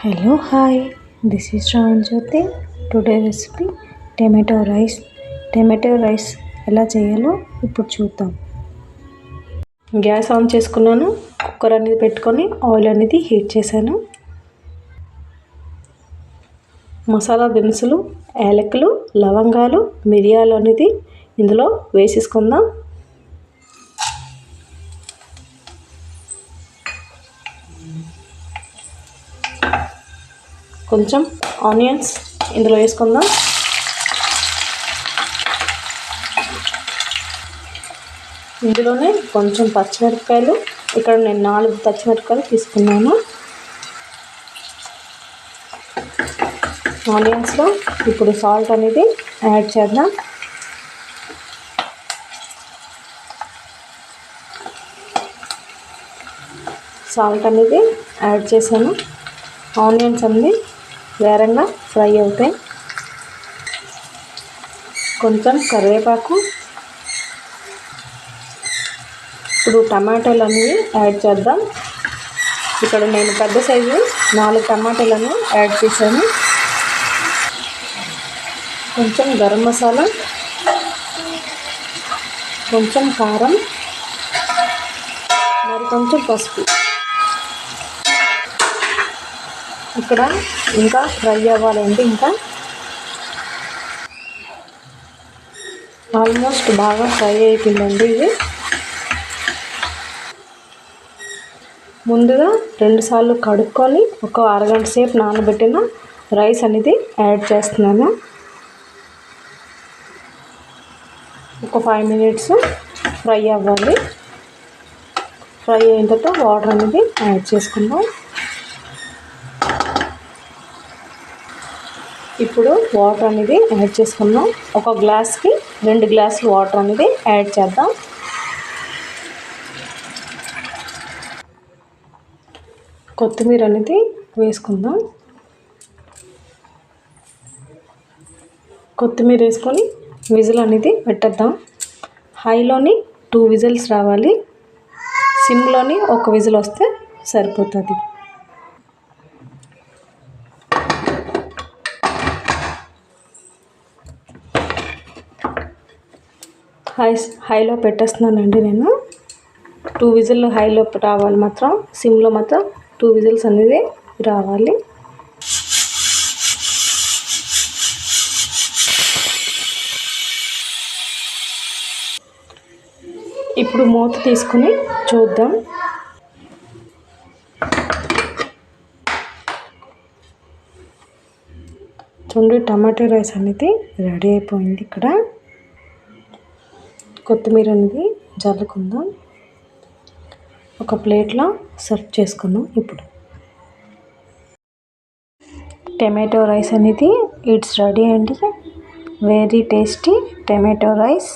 Hello, hi. This is Jyoti. Today recipe tomato rice. Tomato rice ఎలా చేయాలో ఇప్పుడు చూద్దాం. గ్యాస్ ఆన్ చేసుకున్నాను. కుక్కర్ అనేది పెట్టుకొని ఆయిల్ అనేది హీట్ చేశాను. మసాలా దినుసులు, యాలకులు, లవంగాలు, మిరియాలు అనేది ఇందులో వేసేసుకుందాం. కొంచెం ఆనియన్స్ ఇందులో వేసుకుందాం. ఇందులోనే కొంచెం పచ్చిమిరపకాయలు, ఇక్కడ నేను 4 పచ్చిమిరపకాయలు తీసుకున్నాను. ఆనియన్స్లో ఇప్పుడు సాల్ట్ అనేది యాడ్ చేద్దాం. సాల్ట్ అనేది యాడ్ చేశాను. ఆనియన్స్ అనేది వేరంగా ఫ్రై అవుతాయి. కొంచెం కరివేపాకు, ఇప్పుడు టమాటాలు అనేవి యాడ్ చేద్దాం. ఇక్కడ నేను పెద్ద సైజు 4 టమాటాలను యాడ్ చేశాను. కొంచెం గరం మసాలా, కొంచెం కారం, మరి కొంచెం పసుపు. ఇక్కడ ఇంకా ఫ్రై అవ్వాలండి. ఇంకా ఆల్మోస్ట్ బాగా ఫ్రై అయిపోయిందండి. ఇది ముందుగా 2 సార్లు కడుక్కొని ఒక అరగంట సేపు నానబెట్టిన రైస్ అనేది యాడ్ చేస్తున్నాను. ఒక 5 మినిట్స్ ఫ్రై అవ్వాలి. ఫ్రై అయిన తర్వాత వాటర్ అనేది యాడ్ చేసుకుందాం. ఇప్పుడు వాటర్ అనేది యాడ్ చేసుకుందాం. ఒక గ్లాస్కి 2 గ్లాసులు వాటర్ అనేది యాడ్ చేద్దాం. కొత్తిమీర అనేది వేసుకుందాం. కొత్తిమీర వేసుకొని విజిల్ అనేది పెట్టేద్దాం. హైలోని 2 విజిల్స్ రావాలి. సిమ్లోని 1 విజిల్ వస్తే సరిపోతుంది. హైలో పెట్టేస్తున్నానండి నేను. 2 విజిల్ హైలో రావాలి మాత్రం. సిమ్లో మాత్రం 2 విజిల్స్ అనేది రావాలి. ఇప్పుడు మూత తీసుకుని చూద్దాం. చూడండి, టమాటో రైస్ అనేది రెడీ అయిపోయింది. ఇక్కడ కొత్తిమీర అనేది జల్లుకుందాం. ఒక ప్లేట్లో సర్వ్ చేసుకుందాం. ఇప్పుడు టమాటో రైస్ అనేది ఇట్స్ రెడీ అండి. Very tasty tomato rice.